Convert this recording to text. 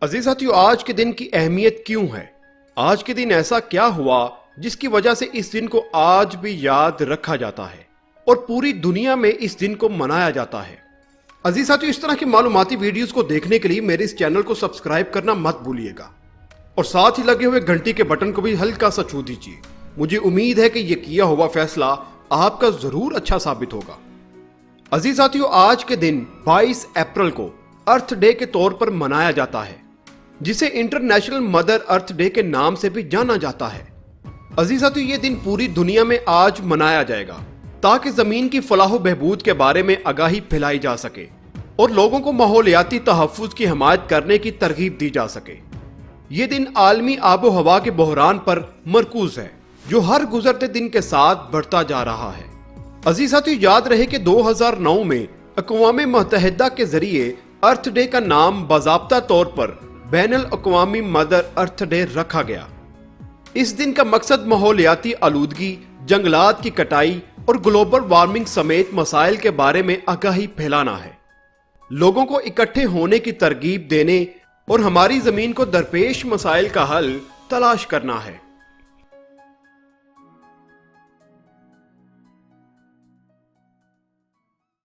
عزیز ساتھیو، آج کے دن کی اہمیت کیوں ہے؟ آج کے دن ایسا کیا ہوا جس کی وجہ سے اس دن کو آج بھی یاد رکھا جاتا ہے اور پوری دنیا میں اس دن کو منایا جاتا ہے؟ عزیز ساتھیو، اس طرح کی معلوماتی ویڈیوز کو دیکھنے کے لیے میرے اس چینل کو سبسکرائب کرنا مت بھولیے گا اور ساتھ ہی لگے ہوئے گھنٹی کے بٹن کو بھی ہلکا سا چھو دیجیے۔ مجھے امید ہے کہ یہ کیا ہوا فیصلہ آپ کا ضرور اچھا ثابت ہوگا۔ عزیز ساتھیو، آج کے دن 22 اپریل کو ارتھ ڈے کے طور پر منایا جاتا ہے، جسے انٹرنیشنل مدر ارتھ ڈے کے نام سے بھی جانا جاتا ہے۔ عزیز ساتھیو، یہ دن پوری دنیا میں آج منایا جائے گا تاکہ زمین کی فلاح و بہبود کے بارے میں آگاہی پھیلائی جا سکے اور لوگوں کو ماحولیاتی تحفظ کی حمایت کرنے کی ترغیب دی جا سکے۔ یہ دن عالمی آب و ہوا کے بحران پر مرکوز ہے جو ہر گزرتے دن کے ساتھ بڑھتا جا رہا ہے۔ عزیز ساتھیو، یاد رہے کہ 2009 میں اقوام متحدہ کے ذریعے ارتھ ڈے کا نام باضابطہ طور پر بین الاقوامی مدر ارتھ ڈے رکھا گیا۔ اس دن کا مقصد ماحولیاتی آلودگی، جنگلات کی کٹائی اور گلوبل وارمنگ سمیت مسائل کے بارے میں آگاہی پھیلانا ہے، لوگوں کو اکٹھے ہونے کی ترغیب دینے اور ہماری زمین کو درپیش مسائل کا حل تلاش کرنا ہے۔